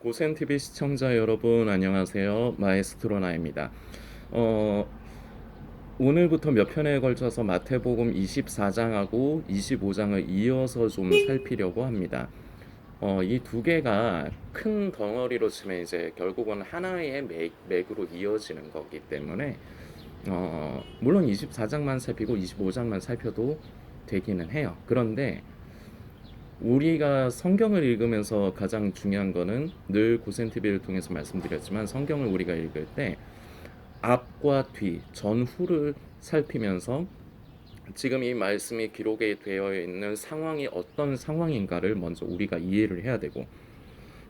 고센TV 시청자 여러분 안녕하세요. 마에스트로나입니다. 어, 오늘부터 몇 편에 걸쳐서 마태복음 24장하고 25장을 이어서 좀 살피려고 합니다. 이 두 개가 큰 덩어리로 치면 이제 결국은 하나의 맥으로 이어지는 거기 때문에 물론 24장만 살피고 25장만 살펴도 되기는 해요. 그런데 우리가 성경을 읽으면서 가장 중요한 거는 늘 고센TV를 통해서 말씀드렸지만 성경을 우리가 읽을 때 앞과 뒤, 전후를 살피면서 지금 이 말씀이 기록에 되어 있는 상황이 어떤 상황인가를 먼저 우리가 이해를 해야 되고,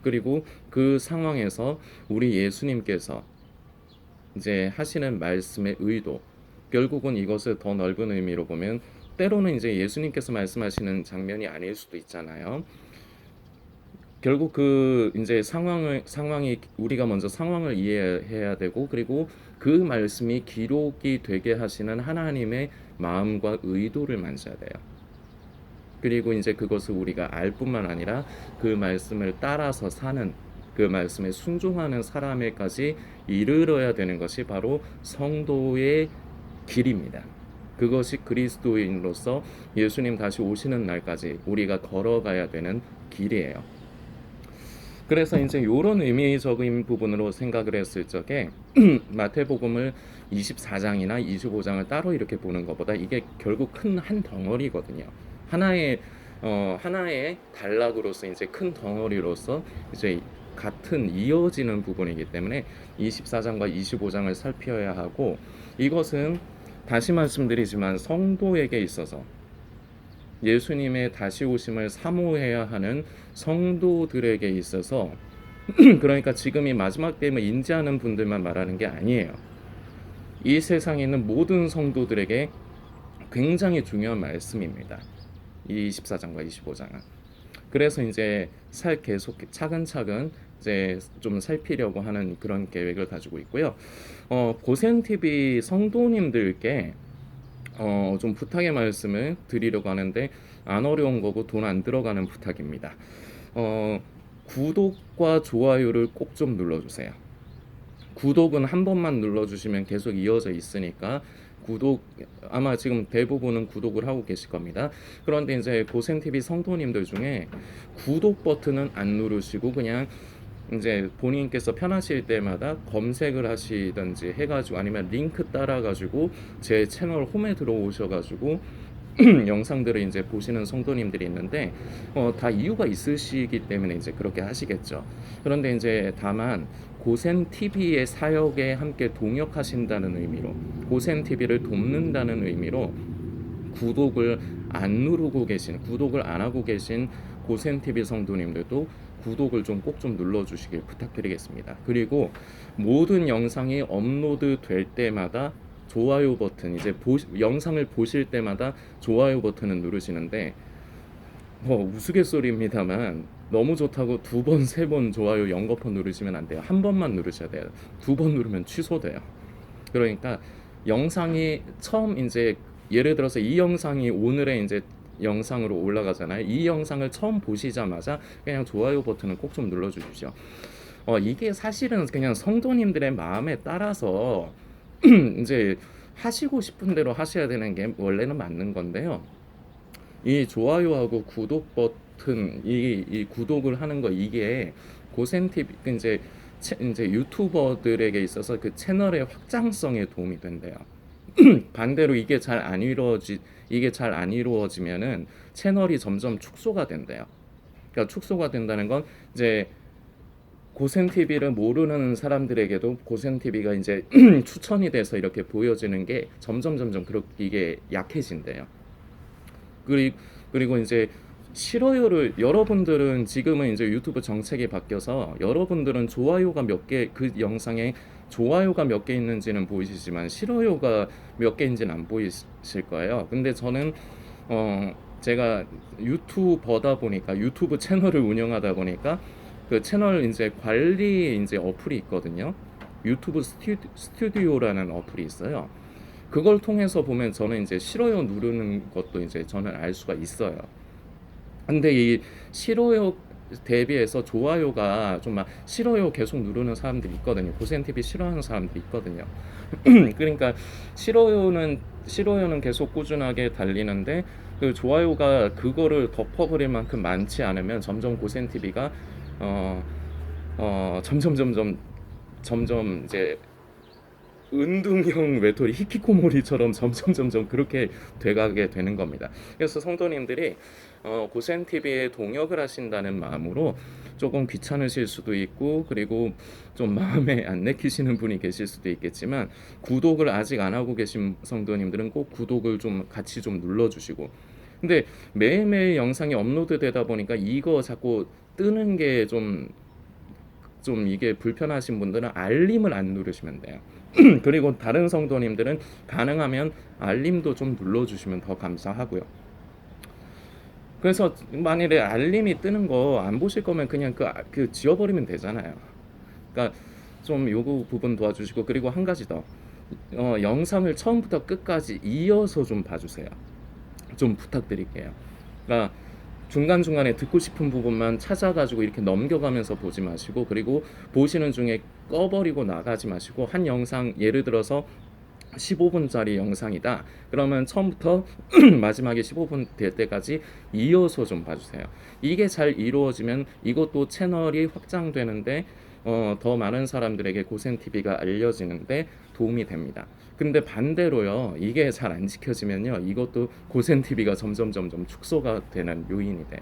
그리고 그 상황에서 우리 예수님께서 이제 하시는 말씀의 의도, 결국은 이것을 더 넓은 의미로 보면 때로는 이제 예수님께서 말씀하시는 장면이 아닐 수도 있잖아요. 결국 그 이제 상황이 우리가 먼저 상황을 이해해야 되고, 그리고 그 말씀이 기록이 되게 하시는 하나님의 마음과 의도를 만져야 돼요. 그리고 이제 그것을 우리가 알 뿐만 아니라 그 말씀을 따라서 사는, 그 말씀에 순종하는 사람에까지 이르러야 되는 것이 바로 성도의 길입니다. 그것이 그리스도인으로서 예수님 다시 오시는 날까지 우리가 걸어가야 되는 길이에요. 그래서 이제 이런 의미적인 부분으로 생각을 했을 적에 마태복음을 24장이나 25장을 따로 이렇게 보는 것보다 이게 결국 큰 한 덩어리거든요. 하나의 단락으로서 이제 큰 덩어리로서 이제 같은 이어지는 부분이기 때문에 24장과 25장을 살펴야 하고, 이것은 다시 말씀드리지만 성도에게 있어서 예수님의 다시 오심을 사모해야 하는 성도들에게 있어서 그러니까 지금 이 마지막 때임을 인지하는 분들만 말하는 게 아니에요. 이 세상에 있는 모든 성도들에게 굉장히 중요한 말씀입니다. 이 24장과 25장은. 그래서 이제 계속 차근차근 이제 좀 살피려고 하는 그런 계획을 가지고 있고요. 고센TV 성도님들께 좀 부탁의 말씀을 드리려고 하는데 안 어려운 거고 돈 안 들어가는 부탁입니다. 구독과 좋아요를 꼭 좀 눌러주세요. 구독은 한 번만 눌러주시면 계속 이어져 있으니까 구독, 아마 지금 대부분은 구독을 하고 계실 겁니다. 그런데 이제 고센TV 성도님들 중에 구독 버튼은 안 누르시고 그냥 이제 본인께서 편하실 때마다 검색을 하시든지 해가지고 아니면 링크 따라가지고 제 채널 홈에 들어오셔가지고 영상들을 이제 보시는 성도님들이 있는데 다 이유가 있으시기 때문에 이제 그렇게 하시겠죠. 그런데 이제 다만 고센 TV의 사역에 함께 동역하신다는 의미로, 고센 TV를 돕는다는 의미로 구독을 구독을 안 하고 계신 고센 TV 성도님들도 구독을 좀 꼭 좀 눌러주시길 부탁드리겠습니다. 그리고 모든 영상이 업로드 될 때마다 좋아요 버튼, 이제 영상을 보실 때마다 좋아요 버튼을 누르시는데 우스갯소리입니다만 너무 좋다고 두 번, 세 번 좋아요 연거푸 누르시면 안 돼요. 한 번만 누르셔야 돼요. 두 번 누르면 취소돼요. 그러니까 영상이 처음 이제 예를 들어서 이 영상이 오늘의 이제 영상으로 올라가잖아요. 이 영상을 처음 보시자마자 그냥 좋아요 버튼을 꼭 좀 눌러주십시오. 이게 사실은 그냥 성도님들의 마음에 따라서 이제 하시고 싶은 대로 하셔야 되는 게 원래는 맞는 건데요. 이 좋아요하고 구독 버튼, 이 구독을 하는 거, 이게 고센티비 이제 유튜버들에게 있어서 그 채널의 확장성에 도움이 된대요. 반대로 이게 잘 안 이루어지면은 채널이 점점 축소가 된대요. 그러니까 축소가 된다는 건 이제 고센 TV를 모르는 사람들에게도 고센 TV가 이제 추천이 돼서 이렇게 보여지는 게 점점 그렇게 이게 약해진대요. 그리고 이제 싫어요를, 여러분들은 지금은 이제 유튜브 정책이 바뀌어서 여러분들은 좋아요가 몇 개, 그 영상에 좋아요가 몇 개 있는지는 보이시지만 싫어요가 몇 개인지는 안 보이실 거예요. 근데 저는 제가 유튜버다 보니까, 유튜브 채널을 운영하다 보니까 그 채널 이제 관리 이제 어플이 있거든요. 유튜브 스튜디오라는 어플이 있어요. 그걸 통해서 보면 저는 이제 싫어요 누르는 것도 이제 저는 알 수가 있어요. 근데 이 싫어요 대비해서 좋아요가 좀 막 싫어요 계속 누르는 사람들이 있거든요. 고센 TV 싫어하는 사람들이 있거든요. 그러니까 싫어요는 계속 꾸준하게 달리는데 그 좋아요가 그거를 덮어버릴 만큼 많지 않으면 점점 고센 TV가 어, 점점 이제 은둥형 외톨이 히키코모리처럼 점점 그렇게 돼가게 되는 겁니다. 그래서 성도님들이 고센 TV에 동역을 하신다는 마음으로 조금 귀찮으실 수도 있고, 그리고 좀 마음에 안 내키시는 분이 계실 수도 있겠지만, 구독을 아직 안 하고 계신 성도님들은 꼭 구독을 좀 같이 좀 눌러주시고. 근데 매일매일 영상이 업로드 되다 보니까 이거 자꾸 뜨는 게 좀 이게 불편하신 분들은 알림을 안 누르시면 돼요. 그리고 다른 성도님들은 가능하면 알림도 좀 눌러주시면 더 감사하고요. 그래서 만일에 알림이 뜨는 거 안 보실 거면 그냥 그 지워버리면 되잖아요. 그러니까 좀 요거 부분 도와주시고, 그리고 한 가지 더, 영상을 처음부터 끝까지 이어서 좀 봐주세요. 좀 부탁드릴게요. 그러니까 중간중간에 듣고 싶은 부분만 찾아가지고 이렇게 넘겨가면서 보지 마시고, 그리고 보시는 중에 꺼버리고 나가지 마시고, 한 영상 예를 들어서 15분짜리 영상이다 그러면 처음부터 마지막에 15분 될 때까지 이어서 좀 봐주세요. 이게 잘 이루어지면 이것도 채널이 확장되는데 더 많은 사람들에게 고센TV가 알려지는데 도움이 됩니다. 근데 반대로요, 이게 잘 안 지켜지면요, 이것도 고센TV가 점점 축소가 되는 요인이 돼요.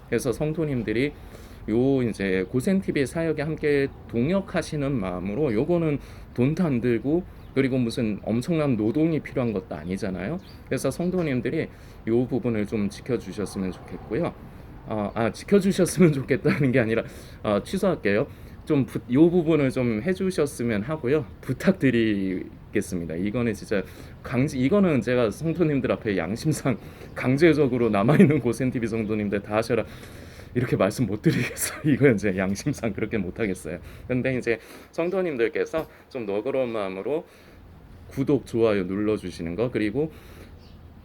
그래서 성도님들이 요 이제 고센TV 사역에 함께 동역하시는 마음으로, 요거는 돈도 안 들고 그리고 무슨 엄청난 노동이 필요한 것도 아니잖아요. 그래서 성도님들이 요 부분을 좀 지켜주셨으면 좋겠고요. 지켜주셨으면 좋겠다는 게 아니라 취소할게요. 요 부분을 좀 해주셨으면 하고요. 부탁드리겠습니다. 이거는 진짜 이거는 제가 성도님들 앞에 양심상 강제적으로 남아있는 고센TV 성도님들 다 하셔라 이렇게 말씀 못 드리겠어요. 이건 이제 양심상 그렇게 못 하겠어요. 근데 이제 성도님들께서 좀 너그러운 마음으로 구독, 좋아요 눌러주시는 거, 그리고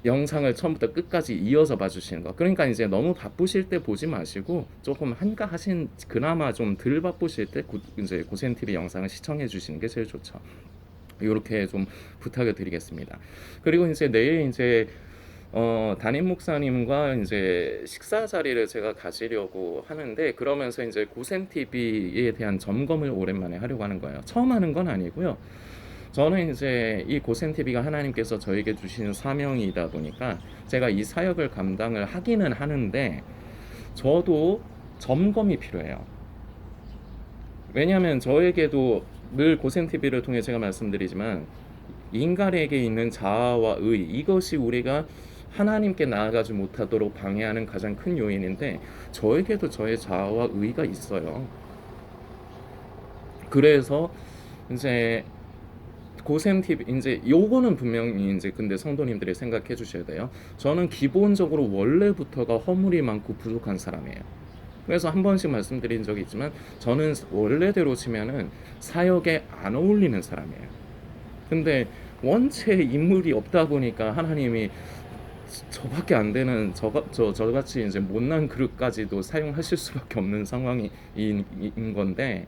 영상을 처음부터 끝까지 이어서 봐주시는 거. 그러니까 이제 너무 바쁘실 때 보지 마시고 조금 한가하신, 그나마 좀 덜 바쁘실 때 이제 고센TV 영상을 시청해 주시는 게 제일 좋죠. 이렇게 좀 부탁을 드리겠습니다. 그리고 이제 내일 이제 담임 목사님과 이제 식사 자리를 제가 가지려고 하는데, 그러면서 이제 고센TV에 대한 점검을 오랜만에 하려고 하는 거예요. 처음 하는 건 아니고요. 저는 이제 이 고센TV가 하나님께서 저에게 주신 사명이다 보니까 제가 이 사역을 감당을 하기는 하는데, 저도 점검이 필요해요. 왜냐하면 저에게도 늘 고센TV를 통해 제가 말씀드리지만, 인간에게 있는 자아와 의, 이것이 우리가 하나님께 나아가지 못하도록 방해하는 가장 큰 요인인데, 저에게도 저의 자아와 의가 있어요. 그래서 이제 고센TV 이제 요거는 분명히 이제 근데 성도님들이 생각해 주셔야 돼요. 저는 기본적으로 원래부터가 허물이 많고 부족한 사람이에요. 그래서 한 번씩 말씀드린 적이 있지만, 저는 원래대로 치면은 사역에 안 어울리는 사람이에요. 근데 원체 인물이 없다 보니까 하나님이 저밖에 안 되는 저같이 이제 못난 그릇까지도 사용하실 수밖에 없는 상황인 건데,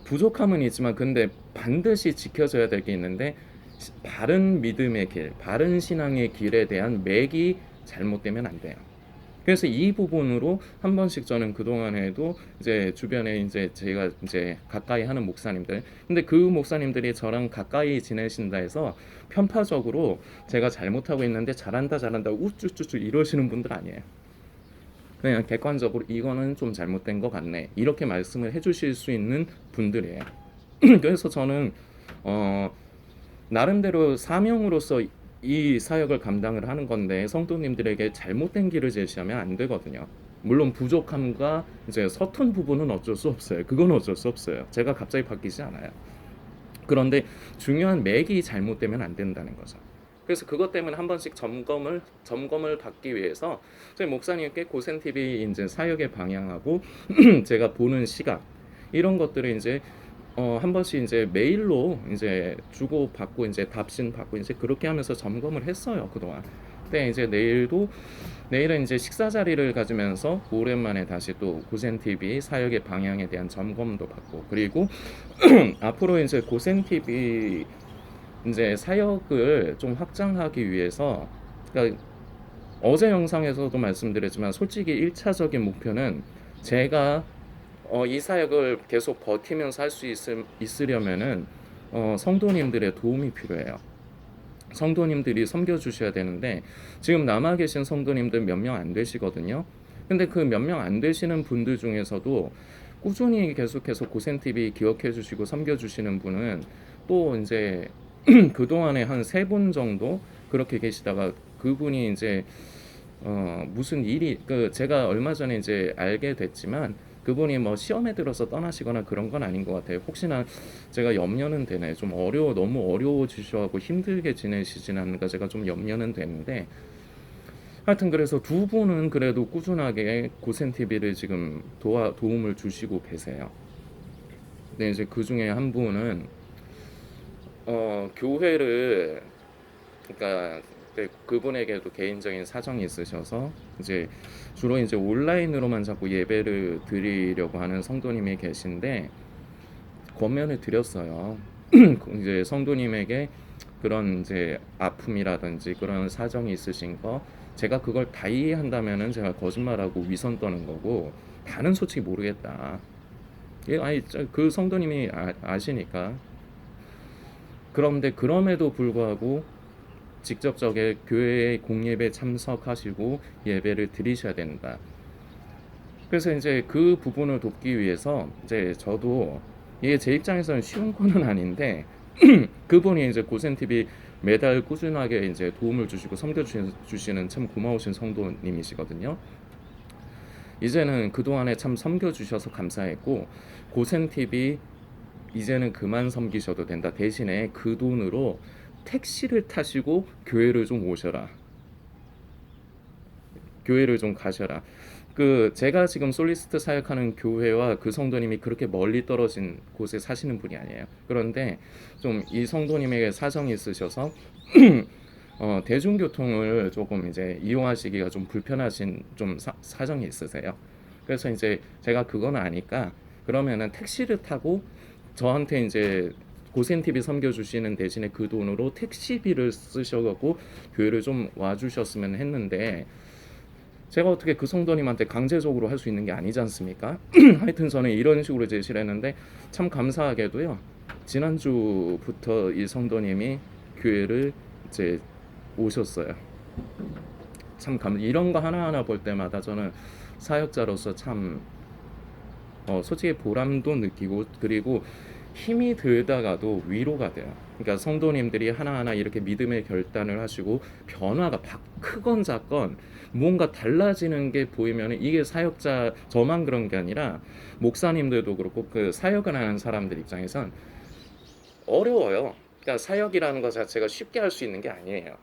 부족함은 있지만 근데 반드시 지켜져야 될 게 있는데, 바른 믿음의 길, 바른 신앙의 길에 대한 맥이 잘못되면 안 돼요. 그래서 이 부분으로 한 번씩 저는 그동안에도 이제 주변에 이제 제가 이제 가까이 하는 목사님들, 근데 그 목사님들이 저랑 가까이 지내신다 해서 편파적으로 제가 잘못하고 있는데 잘한다 우쭈쭈쭈 이러시는 분들 아니에요. 그냥 객관적으로 이거는 좀 잘못된 것 같네 이렇게 말씀을 해주실 수 있는 분들이에요. 그래서 저는 나름대로 사명으로서 이 사역을 감당을 하는 건데, 성도님들에게 잘못된 길을 제시하면 안 되거든요. 물론 부족함과 이제 서툰 부분은 어쩔 수 없어요. 그건 어쩔 수 없어요. 제가 갑자기 바뀌지 않아요. 그런데 중요한 맥이 잘못되면 안 된다는 거죠. 그래서 그것 때문에 한 번씩 점검을 받기 위해서 저희 목사님께 고센TV 이제 사역의 방향하고 제가 보는 시각, 이런 것들을 이제 한 번씩 이제 메일로 이제 주고 받고 이제 답신 받고 이제 그렇게 하면서 점검을 했어요, 그동안. 근데 이제 내일은 이제 식사 자리를 가지면서 오랜만에 다시 또 고센 TV 사역의 방향에 대한 점검도 받고, 그리고 앞으로 이제 고센 TV 이제 사역을 좀 확장하기 위해서, 그러니까 어제 영상에서도 말씀드렸지만 솔직히 1차적인 목표는 제가 이 사역을 계속 버티면서 할 수 있으려면은 성도님들의 도움이 필요해요. 성도님들이 섬겨주셔야 되는데 지금 남아 계신 성도님들 몇 명 안 되시거든요. 근데 그 몇 명 안 되시는 분들 중에서도 꾸준히 계속해서 고센TV 기억해 주시고 섬겨 주시는 분은 또 이제 그동안에 한 3분 정도 그렇게 계시다가, 그분이 이제 무슨 일이, 제가 얼마 전에 이제 알게 됐지만 그분이 뭐 시험에 들어서 떠나시거나 그런 건 아닌 것 같아요. 혹시나 제가 염려는 되네. 좀 너무 어려워지셔하고 힘들게 지내시진 않는가 제가 좀 염려는 되는데, 하여튼 그래서 두 분은 그래도 꾸준하게 고센 TV를 지금 도움을 주시고 계세요. 근데 이제 그 중에 한 분은 교회를, 그러니까 그분에게도 개인적인 사정이 있으셔서 이제 주로 이제 온라인으로만 자꾸 예배를 드리려고 하는 성도님이 계신데 권면을 드렸어요. 이제 성도님에게 그런 이제 아픔이라든지 그런 사정이 있으신 거, 제가 그걸 다 이해한다면은 제가 거짓말하고 위선 떠는 거고, 다는 솔직히 모르겠다. 아니 그 성도님이 아시니까. 그런데 그럼에도 불구하고 직접적인 교회의 공예배 참석하시고 예배를 드리셔야 된다. 그래서 이제 그 부분을 돕기 위해서 이제 저도, 이게 제 입장에서는 쉬운 거는 아닌데 그분이 이제 고센 TV 매달 꾸준하게 이제 도움을 주시고 섬겨주시는 참 고마우신 성도님이시거든요. 이제는 그동안에 참 섬겨주셔서 감사했고, 고센 TV 이제는 그만 섬기셔도 된다. 대신에 그 돈으로 택시를 타시고 교회를 좀 오셔라. 교회를 좀 가셔라. 제가 지금 솔리스트 사역하는 교회와 그 성도님이 그렇게 멀리 떨어진 곳에 사시는 분이 아니에요. 그런데 좀 이 성도님에게 사정이 있으셔서 대중교통을 조금 이제 이용하시기가 좀 불편하신 좀 사정이 있으세요. 그래서 이제 제가 그건 아니까 그러면은 택시를 타고 저한테 이제 고센 TV 섬겨주시는 대신에 그 돈으로 택시비를 쓰셔갖고 교회를 좀 와주셨으면 했는데, 제가 어떻게 그 성도님한테 강제적으로 할 수 있는 게 아니지 않습니까? 하여튼 저는 이런 식으로 제시를 했는데 참 감사하게도요, 지난주부터 이 성도님이 교회를 이제 오셨어요. 참 이런 거 하나하나 볼 때마다 저는 사역자로서 참 솔직히 보람도 느끼고, 그리고 힘이 들다가도 위로가 돼요. 그러니까 성도님들이 하나하나 이렇게 믿음의 결단을 하시고 변화가 크건 작건 뭔가 달라지는 게 보이면, 이게 사역자 저만 그런 게 아니라 목사님들도 그렇고 그 사역을 하는 사람들 입장에선 어려워요. 그러니까 사역이라는 것 자체가 쉽게 할 수 있는 게 아니에요.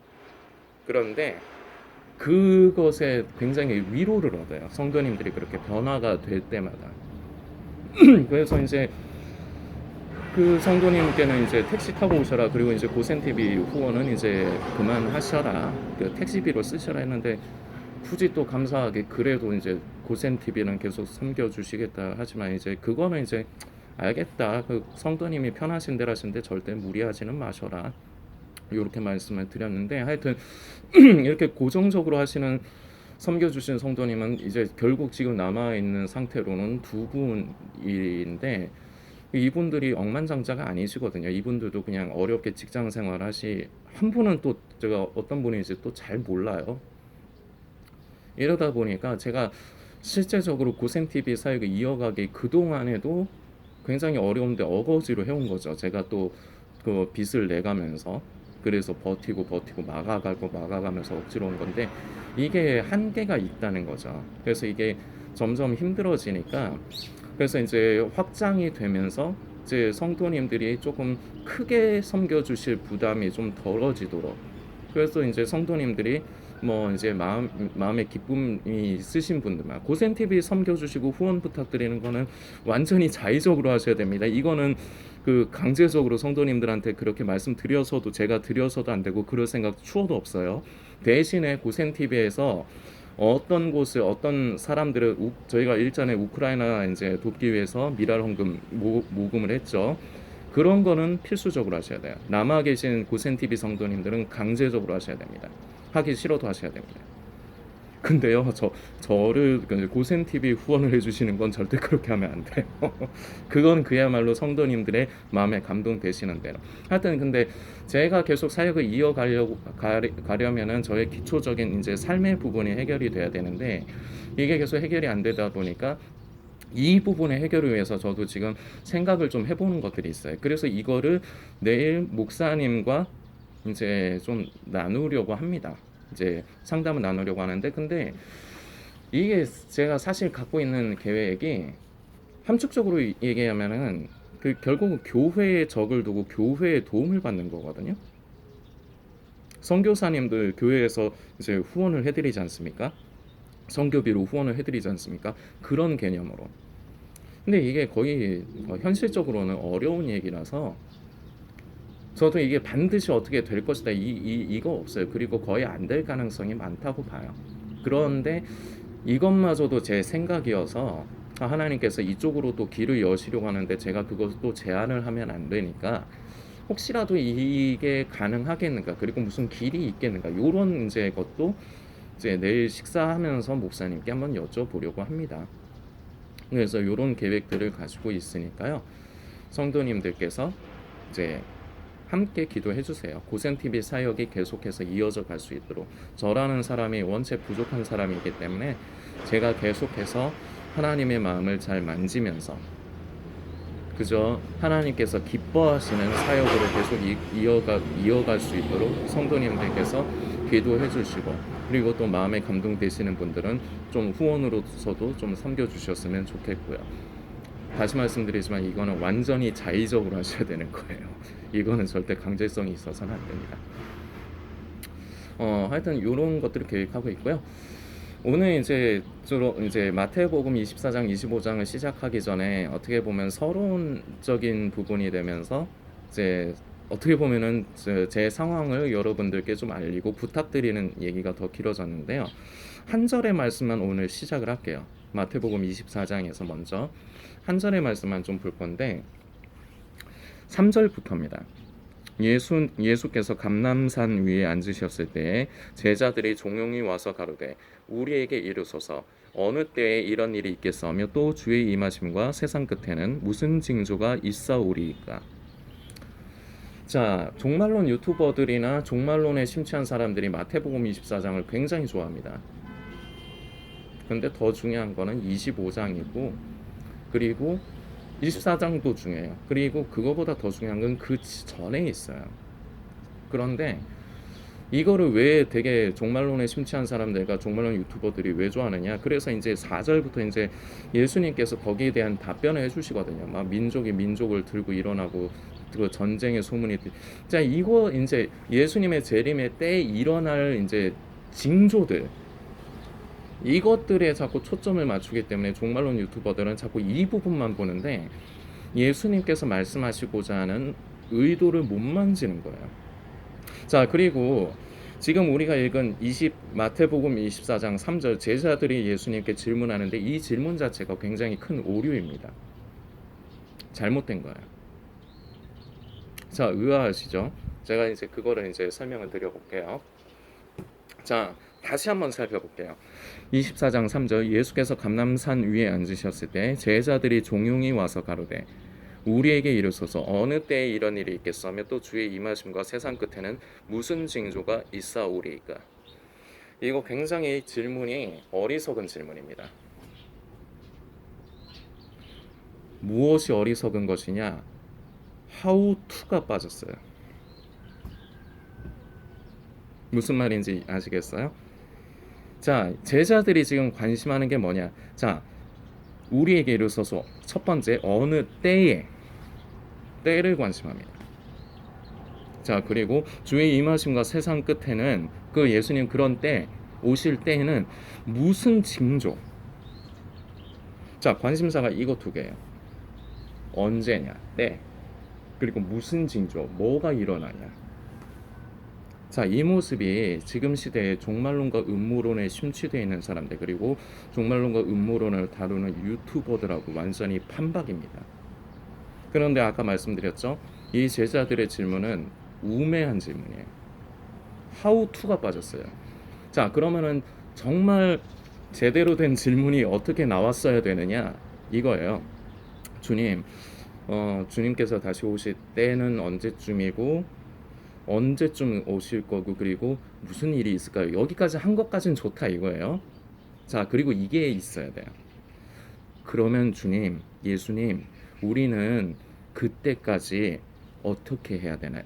그런데 그것에 굉장히 위로를 얻어요. 성도님들이 그렇게 변화가 될 때마다. 그래서 이제 그 성도님께는 이제 택시 타고 오셔라, 그리고 이제 고센 TV 후원은 이제 그만하셔라, 그 택시비로 쓰셔라 했는데, 굳이 또 감사하게 그래도 이제 고센 TV는 계속 섬겨주시겠다 하지만, 이제 그거는 이제 알겠다, 그 성도님이 편하신 대로 하시는데 절대 무리하지는 마셔라, 이렇게 말씀을 드렸는데, 하여튼 이렇게 고정적으로 하시는 섬겨주신 성도님은 이제 결국 지금 남아있는 상태로는 2분인데, 이분들이 억만장자가 아니시거든요. 이분들도 그냥 어렵게 직장 생활하시, 한 분은 또 제가 어떤 분인지 또 잘 몰라요. 이러다 보니까 제가 실제적으로 고센 TV 사역을 이어가기 그동안에도 굉장히 어려운데 어거지로 해온 거죠. 제가 또 그 빚을 내가면서, 그래서 버티고 막아가면서 억지로 온 건데, 이게 한계가 있다는 거죠. 그래서 이게 점점 힘들어지니까, 그래서 이제 확장이 되면서 이제 성도님들이 조금 크게 섬겨주실 부담이 좀 덜어지도록, 그래서 이제 성도님들이 뭐 이제 마음에 기쁨이 있으신 분들만 고센 TV 섬겨주시고 후원 부탁드리는 거는 완전히 자의적으로 하셔야 됩니다. 이거는 그 강제적으로 성도님들한테 그렇게 말씀드려서도 제가 드려서도 안 되고 그럴 생각 추워도 없어요. 대신에 고센 TV에서 어떤 곳을 어떤 사람들을 저희가 일전에 우크라이나 이제 돕기 위해서 미랄 헌금 모금을 했죠. 그런 거는 필수적으로 하셔야 돼요. 남아 계신 고센 TV 성도님들은 강제적으로 하셔야 됩니다. 하기 싫어도 하셔야 됩니다. 근데요, 저를 고센 TV 후원을 해주시는 건 절대 그렇게 하면 안 돼요. 그건 그야말로 성도님들의 마음에 감동되시는 대로. 하여튼 근데 제가 계속 사역을 가려면은 저의 기초적인 이제 삶의 부분이 해결이 돼야 되는데 이게 계속 해결이 안 되다 보니까 이 부분의 해결을 위해서 저도 지금 생각을 좀 해보는 것들이 있어요. 그래서 이거를 내일 목사님과 이제 좀 나누려고 합니다. 이제 상담을 나누려고 하는데 근데 이게 제가 사실 갖고 있는 계획이 함축적으로 얘기하면은 그 결국은 교회에 적을 두고 교회의 도움을 받는 거거든요. 선교사님들 교회에서 이제 후원을 해드리지 않습니까? 선교비로 후원을 해드리지 않습니까? 그런 개념으로. 근데 이게 거의 현실적으로는 어려운 얘기라서 저도 이게 반드시 어떻게 될 것이다 이거 없어요. 그리고 거의 안 될 가능성이 많다고 봐요. 그런데 이것마저도 제 생각이어서 하나님께서 이쪽으로 또 길을 여시려고 하는데 제가 그것도 제안을 하면 안 되니까 혹시라도 이게 가능하겠는가 그리고 무슨 길이 있겠는가 요런 이제 것도 이제 내일 식사하면서 목사님께 한번 여쭤보려고 합니다. 그래서 요런 계획들을 가지고 있으니까요. 성도님들께서 이제 함께 기도해 주세요. 고센 TV 사역이 계속해서 이어져 갈 수 있도록. 저라는 사람이 원체 부족한 사람이기 때문에 제가 계속해서 하나님의 마음을 잘 만지면서 그저 하나님께서 기뻐하시는 사역으로 계속 이어갈 수 있도록 성도님들께서 기도해 주시고 그리고 또 마음에 감동되시는 분들은 좀 후원으로서도 좀 섬겨주셨으면 좋겠고요. 다시 말씀드리지만 이거는 완전히 자의적으로 하셔야 되는 거예요. 이거는 절대 강제성이 있어서는 안 됩니다. 하여튼 이런 것들을 계획하고 있고요. 오늘 이제 주로 이제 마태복음 24장, 25장을 시작하기 전에 어떻게 보면 서론적인 부분이 되면서 이제 어떻게 보면은 제 상황을 여러분들께 좀 알리고 부탁드리는 얘기가 더 길어졌는데요. 한 절의 말씀만 오늘 시작을 할게요. 마태복음 24장에서 먼저 한 절의 말씀만 좀 볼 건데 3절부터입니다. 예수께서 감람산 위에 앉으셨을 때에 제자들이 종용이 와서 가로되 우리에게 이르소서 어느 때에 이런 일이 있겠사오며 또 주의 임하심과 세상 끝에는 무슨 징조가 있사오리이까. 자, 종말론 유튜버들이나 종말론에 심취한 사람들이 마태복음 24장을 굉장히 좋아합니다. 근데 더 중요한 거는 25장이고 그리고 24장도 중요해요. 그리고 그거보다 더 중요한 건 그 전에 있어요. 그런데 이거를 왜 되게 종말론에 심취한 사람들과 종말론 유튜버들이 왜 좋아하느냐? 그래서 이제 4절부터 이제 예수님께서 거기에 대한 답변을 해주시거든요. 막 민족이 민족을 들고 일어나고 그 전쟁의 소문이. 자, 이거 이제 예수님의 재림의 때에 일어날 이제 징조들. 이것들에 자꾸 초점을 맞추기 때문에 종말론 유튜버들은 자꾸 이 부분만 보는데 예수님께서 말씀하시고자 하는 의도를 못 만지는 거예요. 자, 그리고 지금 우리가 읽은 마태복음 24장 3절 제자들이 예수님께 질문하는데 이 질문 자체가 굉장히 큰 오류입니다. 잘못된 거예요. 자, 의아하시죠? 제가 이제 그거를 이제 설명을 드려볼게요. 자, 다시 한번 살펴볼게요. 24장 3절 예수께서 감람산 위에 앉으셨을 때 제자들이 종용이 와서 가로되 우리에게 이르소서 어느 때에 이런 일이 있겠사며 또 주의 임하심과 세상 끝에는 무슨 징조가 있사오리이까. 이거 굉장히 질문이 어리석은 질문입니다. 무엇이 어리석은 것이냐? how to가 빠졌어요. 무슨 말인지 아시겠어요? 자, 제자들이 지금 관심하는 게 뭐냐? 자, 우리에게 이르소서 첫 번째 어느 때를 관심합니다. 자, 그리고 주의 임하심과 세상 끝에는 그 예수님 그런 때 오실 때에는 무슨 징조? 자, 관심사가 이거 두 개예요. 언제냐, 때, 그리고 무슨 징조, 뭐가 일어나냐. 자, 이 모습이 지금 시대에 종말론과 음모론에 심취되어 있는 사람들, 그리고 종말론과 음모론을 다루는 유튜버들하고 완전히 판박입니다. 그런데 아까 말씀드렸죠? 이 제자들의 질문은 우매한 질문이에요. How to가 빠졌어요. 자, 그러면은 정말 제대로 된 질문이 어떻게 나왔어야 되느냐? 이거예요. 주님, 주님께서 다시 오실 때는 언제쯤이고, 언제쯤 오실 거고, 그리고 무슨 일이 있을까요? 여기까지 한 것까진 좋다 이거예요. 자, 그리고 이게 있어야 돼요. 그러면 주님, 예수님, 우리는 그때까지 어떻게 해야 되나요?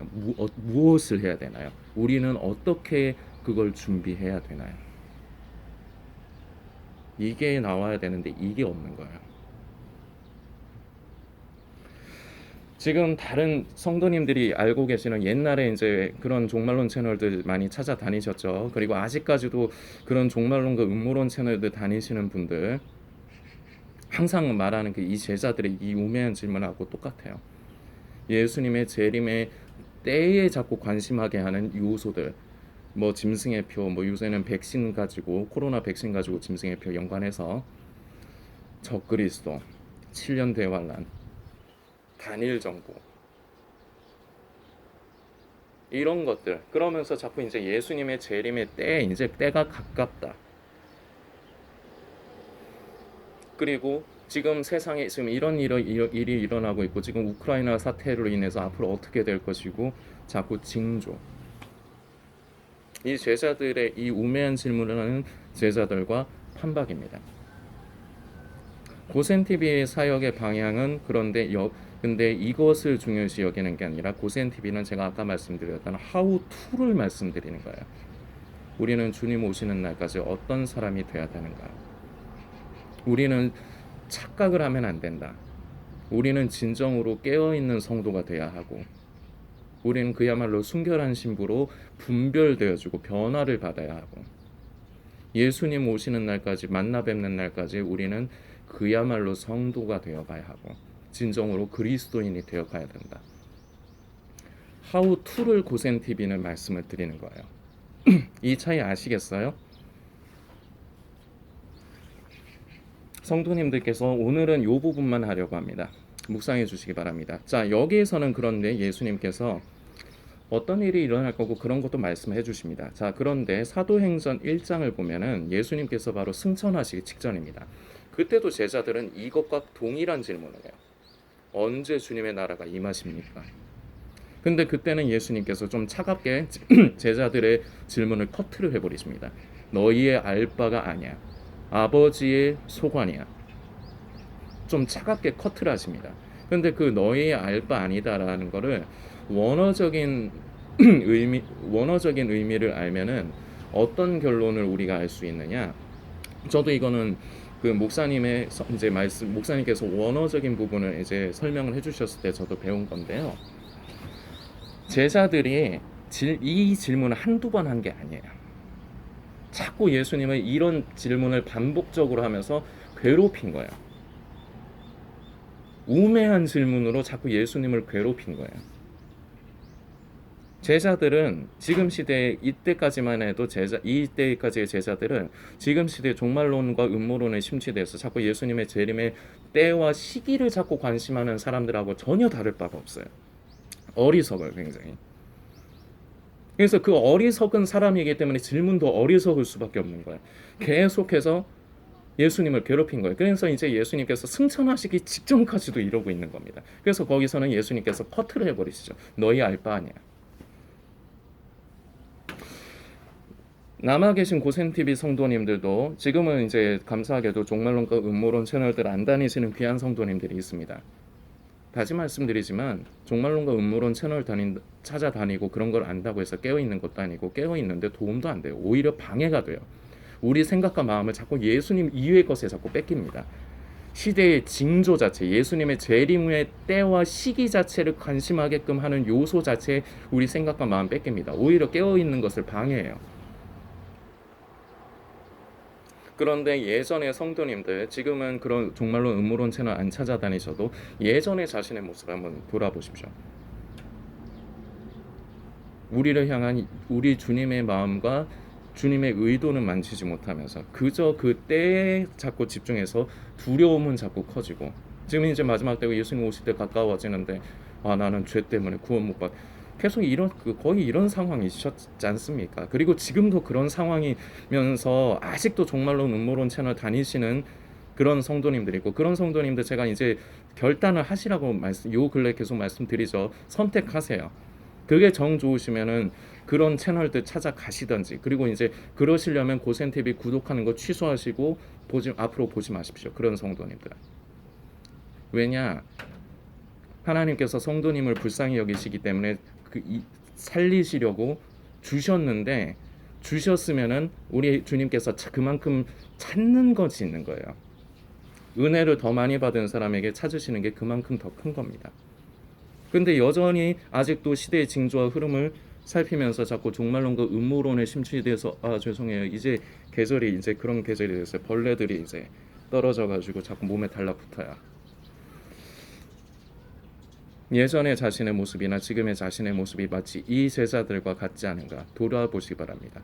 무엇을 해야 되나요? 우리는 어떻게 그걸 준비해야 되나요? 이게 나와야 되는데 이게 없는 거예요. 지금 다른 성도님들이 알고 계시는 옛날에 이제 그런 종말론 채널들 많이 찾아다니셨죠. 그리고 아직까지도 그런 종말론과 음모론 채널들 다니시는 분들 항상 말하는 그 이 제자들의 이 우매한 질문하고 똑같아요. 예수님의 재림의 때에 자꾸 관심하게 하는 요소들, 뭐 짐승의 표, 뭐 요새는 백신 가지고 코로나 백신 가지고 짐승의 표 연관해서 적그리스도, 7년 대환란, 단일 정부, 이런 것들. 그러면서 자꾸 이제 예수님의 재림의 때, 이제 때가 가깝다. 그리고 지금 세상에 지금 이런 일이 일어나고 있고, 지금 우크라이나 사태로 인해서 앞으로 어떻게 될 것이고, 자꾸 징조. 이 제자들의 이 우매한 질문을 하는 제자들과 판박입니다. 고센TV의 사역의 방향은 근데 이것을 중요시 여기는 게 아니라 고센TV는 제가 아까 말씀드렸던 how to를 말씀드리는 거예요. 우리는 주님 오시는 날까지 어떤 사람이 돼야 되는가? 우리는 착각을 하면 안 된다. 우리는 진정으로 깨어있는 성도가 돼야 하고, 우리는 그야말로 순결한 신부로 분별되어지고 변화를 받아야 하고, 예수님 오시는 날까지, 만나 뵙는 날까지 우리는 그야말로 성도가 되어가야 하고 진정으로 그리스도인이 되어가야 된다. How to를 고센TV는 말씀을 드리는 거예요. 이 차이 아시겠어요? 성도님들께서 오늘은 이 부분만 하려고 합니다. 묵상해 주시기 바랍니다. 자, 여기에서는 그런데 예수님께서 어떤 일이 일어날 거고 그런 것도 말씀해 주십니다. 자, 그런데 사도행전 1장을 보면은 예수님께서 바로 승천하시기 직전입니다. 그때도 제자들은 이것과 동일한 질문을 해요. 언제 주님의 나라가 임하십니까? 근데 그때는 예수님께서 좀 차갑게 제자들의 질문을 커트를 해버리십니다. 너희의 알 바가 아니야. 아버지의 소관이야. 좀 차갑게 커트를 하십니다. 근데 그 너희의 알 바 아니다라는 거를 원어적인 의미를 알면은 어떤 결론을 우리가 알 수 있느냐? 저도 이거는 그 목사님의 이제 목사님께서 원어적인 부분을 이제 설명을 해주셨을 때 저도 배운 건데요. 제자들이 이 질문을 한두 번 한 게 아니에요. 자꾸 예수님은 이런 질문을 반복적으로 하면서 괴롭힌 거예요. 우매한 질문으로 자꾸 예수님을 괴롭힌 거예요. 제자들은 지금 시대에 이때까지만 해도 이때까지의 제자들은 지금 시대 종말론과 음모론에 심취돼서 자꾸 예수님의 재림의 때와 시기를 자꾸 관심하는 사람들하고 전혀 다를 바가 없어요. 어리석어요, 굉장히. 그래서 그 어리석은 사람이기 때문에 질문도 어리석을 수밖에 없는 거예요. 계속해서 예수님을 괴롭힌 거예요. 그래서 이제 예수님께서 승천하시기 직전까지도 이러고 있는 겁니다. 그래서 거기서는 예수님께서 커트를 해버리시죠. 너희 알 바 아니야. 남아 계신 고센TV 성도님들도 지금은 이제 감사하게도 종말론과 음모론 채널들 안 다니시는 귀한 성도님들이 있습니다. 다시 말씀드리지만 종말론과 음모론 채널 찾아다니고 그런 걸 안다고 해서 깨어있는 것도 아니고 깨어있는데 도움도 안 돼요. 오히려 방해가 돼요. 우리 생각과 마음을 자꾸 예수님 이외의 것에 자꾸 뺏깁니다. 시대의 징조 자체, 예수님의 재림의 때와 시기 자체를 관심하게끔 하는 요소 자체에 우리 생각과 마음 뺏깁니다. 오히려 깨어있는 것을 방해해요. 그런데 예전의 성도님들, 지금은 그런 정말로 음모론 채널 안 찾아다니셔도 예전의 자신의 모습을 한번 돌아보십시오. 우리를 향한 우리 주님의 마음과 주님의 의도는 만지지 못하면서 그저 그때에 자꾸 집중해서 두려움은 자꾸 커지고, 지금 이제 마지막 때고 예수님 오실 때 가까워지는데 나는 죄 때문에 구원 못 받, 계속 이런 거의 이런 상황이셨지 않습니까? 그리고 지금도 그런 상황이면서 아직도 정말로 음모론 채널 다니시는 그런 성도님들이 있고, 그런 성도님들 제가 이제 결단을 하시라고 요 근래 계속 말씀드리죠. 선택하세요. 그게 정 좋으시면은 그런 채널들 찾아가시던지, 그리고 이제 그러시려면 고센TV 구독하는 거 취소하시고 앞으로 보지 마십시오. 그런 성도님들. 왜냐? 하나님께서 성도님을 불쌍히 여기시기 때문에 살리시려고 주셨는데, 주셨으면은 우리 주님께서 그만큼 찾는 것이 있는 거예요. 은혜를 더 많이 받은 사람에게 찾으시는 게 그만큼 더 큰 겁니다. 근데 여전히 아직도 시대의 징조와 흐름을 살피면서 자꾸 종말론과 음모론에 심취돼서 죄송해요. 이제 계절이 이제 그런 계절이 됐어요. 벌레들이 이제 떨어져 가지고 자꾸 몸에 달라붙어요. 예전의 자신의 모습이나 지금의 자신의 모습이 마치 이 제자들과 같지 않은가 돌아보시기 바랍니다.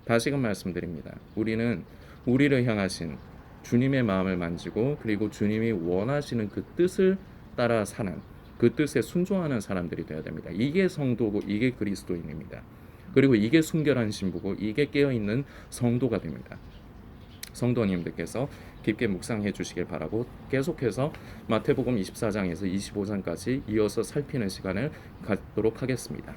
다시금 말씀드립니다. 우리는 우리를 향하신 주님의 마음을 만지고, 그리고 주님이 원하시는 그 뜻을 따라 사는, 그 뜻에 순종하는 사람들이 되어야 됩니다. 이게 성도고, 이게 그리스도인입니다. 그리고 이게 순결한 신부고, 이게 깨어있는 성도가 됩니다. 성도님들께서 깊게 묵상해 주시길 바라고, 계속해서 마태복음 24장에서 25장까지 이어서 살피는 시간을 갖도록 하겠습니다.